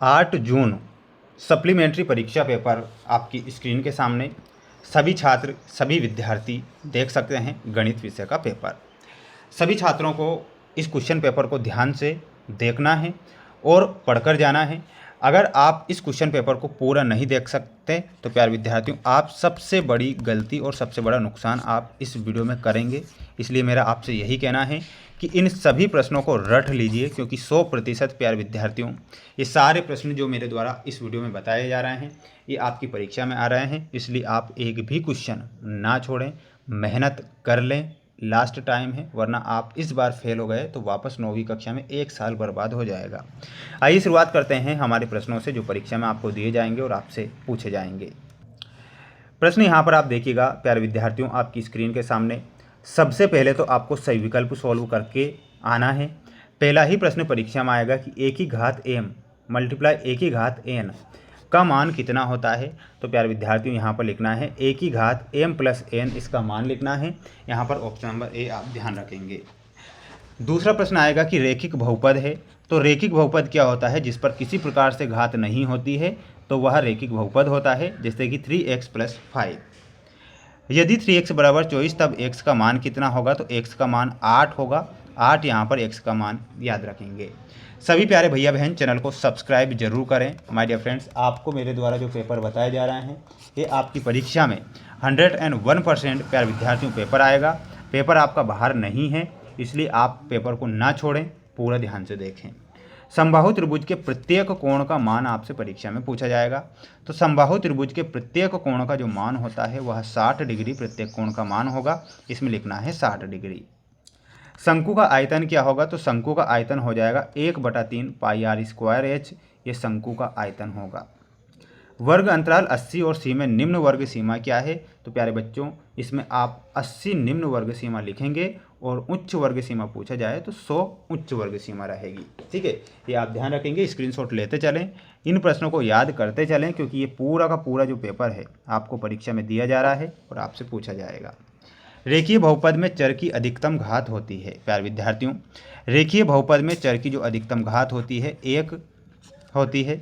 8 जून supplementary परीक्षा paper आपकी screen के सामने। सभी छात्र सभी विद्यार्थी देख सकते हैं गणित विषय का पेपर। सभी छात्रों को इस क्वेश्चन पेपर को ध्यान से देखना है और पढ़कर जाना है। अगर आप इस क्वेश्चन पेपर को पूरा नहीं देख सकते तो प्यारे विद्यार्थियों, आप सबसे बड़ी गलती और सबसे बड़ा नुकसान आप इस वीडियो में करेंगे। इसलिए मेरा आपसे यही कहना है कि इन सभी प्रश्नों को रट लीजिए, क्योंकि 100% प्यारे विद्यार्थियों, ये सारे प्रश्न जो मेरे द्वारा इस वीडियो में बताए जा रहे हैं ये आपकी परीक्षा में आ रहे हैं। इसलिए आप एक भी क्वेश्चन ना छोड़ें, मेहनत कर लें। लास्ट टाइम है, वरना आप इस बार फेल हो गए तो वापस 9वीं कक्षा में 1 साल बर्बाद हो जाएगा। आइए शुरुआत करते हैं हमारे प्रश्नों से जो परीक्षा में आपको दिए जाएंगे और आपसे पूछे जाएंगे। प्रश्न यहाँ पर आप देखिएगा प्यारे विद्यार्थियों, आपकी स्क्रीन के सामने। सबसे पहले तो आपको सही विकल्प सॉल्व करके आना है। पहला ही प्रश्न परीक्षा में आएगा कि a की घात m मल्टीप्लाई a की घात n का मान कितना होता है। तो प्यारे विद्यार्थियों, यहाँ पर लिखना है a की घात m प्लस n, इसका मान लिखना है। यहाँ पर ऑप्शन नंबर ए आप ध्यान रखेंगे। दूसरा प्रश्न आएगा कि रेखिक बहुपद है। तो रेखिक बहुपद क्या होता है? जिस पर किसी प्रकार से घात नहीं होती है तो वह रेखिक बहुपद होता है। जैसे कि 3x प्लस 5। यदि 3x बराबर 24 तब x का मान कितना होगा? तो x का मान 8 होगा। 8 यहाँ पर x का मान याद रखेंगे। सभी प्यारे भैया बहन चैनल को सब्सक्राइब जरूर करें। माय डियर फ्रेंड्स, आपको मेरे द्वारा जो पेपर बताए जा रहे हैं ये आपकी परीक्षा में 101% प्यारे विद्यार्थियों पेपर आएगा। पेपर आपका बाहर नहीं है, इसलिए आप पेपर को ना छोड़ें, पूरा ध्यान से देखें। समबाहु त्रिभुज के प्रत्येक कोण का मान आपसे परीक्षा में पूछा जाएगा। तो समबाहु त्रिभुज के प्रत्येक कोण का जो मान होता है वह 60 डिग्री प्रत्येक कोण का मान होगा। इसमें लिखना है 60 डिग्री। शंकु का आयतन क्या होगा? तो शंकु का आयतन हो जाएगा 1/3 पाई आर स्क्वायर एच। ये शंकु का आयतन होगा। वर्ग अंतराल 80 और सी में निम्न वर्ग सीमा क्या है? तो प्यारे बच्चों, इसमें आप 80 निम्न वर्ग सीमा लिखेंगे और उच्च वर्ग सीमा पूछा जाए तो 100 उच्च वर्ग सीमा रहेगी। ठीक है, ये आप ध्यान रखेंगे, स्क्रीनशॉट लेते चलें, इन प्रश्नों को याद करते चलें, क्योंकि ये पूरा का पूरा जो पेपर है आपको परीक्षा में दिया जा रहा है और आपसे पूछा जाएगा। रेखीय बहुपद में चर की अधिकतम घात होती है। प्यारे विद्यार्थियों, रेखीय बहुपद में चर की जो अधिकतम घात होती है 1 होती है।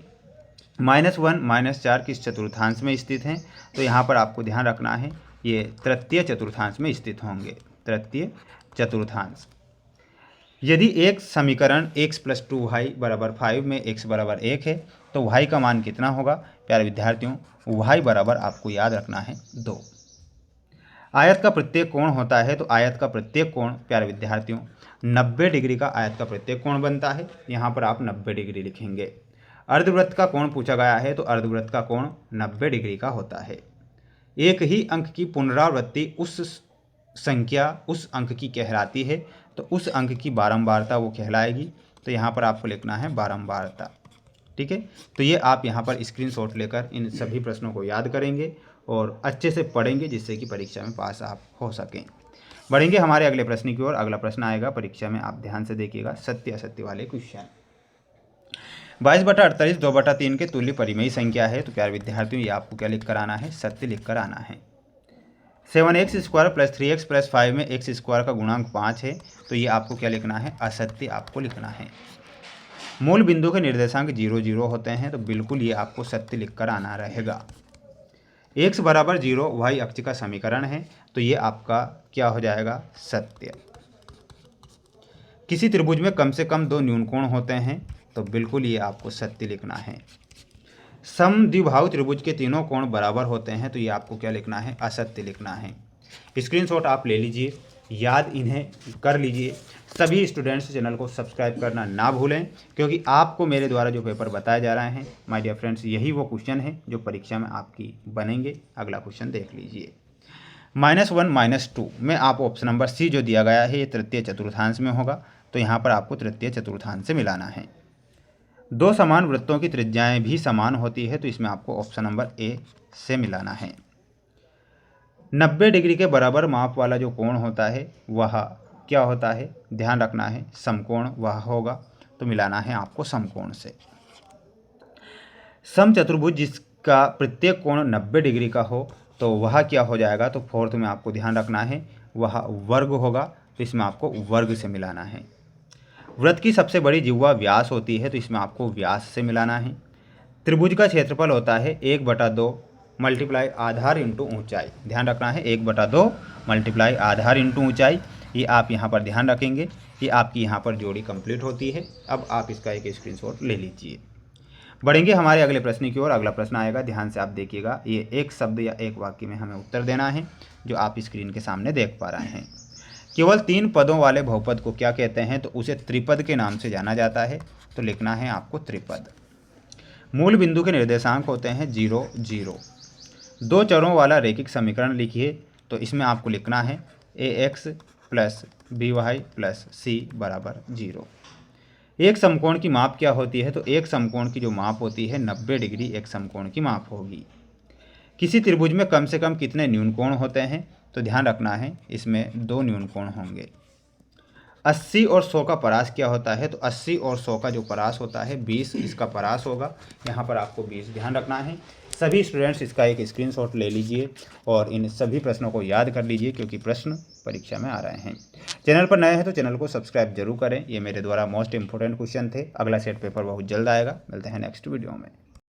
-1 -4 किस चतुर्थांश में स्थित हैं? तो यहाँ पर आपको ध्यान रखना है, ये तृतीय चतुर्थांश में स्थित होंगे। तृतीय चतुर्थांश। यदि एक समीकरण x + 2y = 5 में x = 1 है तो y का मान कितना होगा? प्यारे विद्यार्थियों, y बराबर आपको याद रखना है 2। आयत का प्रत्येक कोण होता है। तो आयत का प्रत्येक कोण प्यारे विद्यार्थियों 90 डिग्री का आयत का प्रत्येक कोण बनता है। यहाँ पर आप 90 डिग्री लिखेंगे। अर्धवृत्त का कोण पूछा गया है तो अर्धवृत्त का कोण 90 डिग्री का होता है। एक ही अंक की पुनरावृत्ति उस संख्या उस अंक की कहलाती है, तो उस अंक की बारंबारता वो कहलाएगी। तो यहाँ पर आपको लिखना है बारंबारता। ठीक है, तो ये आप यहाँ पर स्क्रीनशॉट लेकर इन सभी प्रश्नों को याद करेंगे और अच्छे से पढ़ेंगे, जिससे कि परीक्षा में पास आप हो सकें। बढ़ेंगे हमारे अगले प्रश्न की ओर। अगला प्रश्न आएगा परीक्षा में, आप ध्यान से देखिएगा, सत्य असत्य वाले क्वेश्चन। 22/48 2/3 के तुल्य परिमेय संख्या है। तो प्यारे विद्यार्थियों, ये आपको क्या लिख कर आना है? सत्य लिख कर आना है। 7x² + 3x + 5 में x² का गुणांक 5 है। तो ये आपको क्या लिखना है? असत्य आपको लिखना है। मूल बिंदु के निर्देशांक 0 0 होते हैं, तो बिल्कुल ये आपको सत्य लिख कर आना रहेगा। x = 0 y अक्ष का समीकरण है, तो ये आपका क्या हो जाएगा? सत्य। किसी त्रिभुज में कम से कम 2 न्यूनकोण होते हैं, तो बिल्कुल ये आपको सत्य लिखना है। समद्विबाहु त्रिभुज के तीनों कोण बराबर होते हैं, तो ये आपको क्या लिखना है? असत्य लिखना है। स्क्रीनशॉट आप ले लीजिए, याद इन्हें कर लीजिए। सभी स्टूडेंट्स चैनल को सब्सक्राइब करना ना भूलें, क्योंकि आपको मेरे द्वारा जो पेपर बताए जा रहे हैं माय डियर फ्रेंड्स, यही वो क्वेश्चन है जो परीक्षा में आपकी बनेंगे। अगला क्वेश्चन देख लीजिए। -1 -2 में आप ऑप्शन नंबर सी जो दिया गया है ये तृतीय चतुर्थांश में होगा, तो यहाँ पर आपको तृतीय चतुर्थांश से मिलाना है। 2 समान वृत्तों की त्रिज्याएं भी समान होती है, तो इसमें आपको ऑप्शन नंबर ए से मिलाना है। 90 डिग्री के बराबर माप वाला जो कोण होता है वह क्या होता है? ध्यान रखना है, समकोण वह होगा, तो मिलाना है आपको समकोण से। समचतुर्भुज जिसका प्रत्येक कोण 90 डिग्री का हो तो वह क्या हो जाएगा? तो फोर्थ में आपको ध्यान रखना है, वह वर्ग होगा, तो इसमें आपको वर्ग से मिलाना है। वृत्त की सबसे बड़ी जिह्वा व्यास होती है, तो इसमें आपको व्यास से मिलाना है। त्रिभुज का क्षेत्रफल होता है 1/2 मल्टीप्लाई आधार इंटू ऊंचाई। ध्यान रखना है 1/2 मल्टीप्लाई आधार इंटू ऊंचाई। ये आप यहाँ पर ध्यान रखेंगे। ये आपकी यहाँ पर जोड़ी कंप्लीट होती है। अब आप इसका एक स्क्रीनशॉट ले लीजिए। बढ़ेंगे हमारे अगले प्रश्न की ओर। अगला प्रश्न आएगा, ध्यान से आप देखिएगा। ये एक शब्द या एक वाक्य में हमें उत्तर देना है, जो आप स्क्रीन के सामने देख पा रहे हैं। केवल 3 पदों वाले बहुपद को क्या कहते हैं? तो उसे त्रिपद के नाम से जाना जाता है। तो लिखना है आपको त्रिपद। मूल बिंदु के निर्देशांक होते हैं 0, 0। 2 चरों वाला रैखिक समीकरण लिखिए। तो इसमें आपको लिखना है ax plus by plus c बराबर 0। एक समकोण की माप क्या होती है? तो एक समकोण की जो माप होती है 90 डिग्री एक समकोण की माप होगी। किसी त्रिभुज में कम से कम कितने न्यूनकोण होते हैं? तो ध्यान रखना है इसमें 2 न्यूनकोण होंगे। 80 और 100 का परास क्या होता है? तो 80 और 100 का जो परास होता है 20 इसका परास होगा। यहाँ पर आपको 20 ध्यान रखना है। सभी स्टूडेंट्स इसका एक स्क्रीनशॉट ले लीजिए और इन सभी प्रश्नों को याद कर लीजिए, क्योंकि प्रश्न परीक्षा में आ रहे हैं। चैनल पर नए हैं तो चैनल को सब्सक्राइब जरूर करें। ये मेरे द्वारा मोस्ट इंपॉर्टेंट क्वेश्चन थे। अगला सेट पेपर बहुत जल्द आएगा। मिलते हैं नेक्स्ट वीडियो में।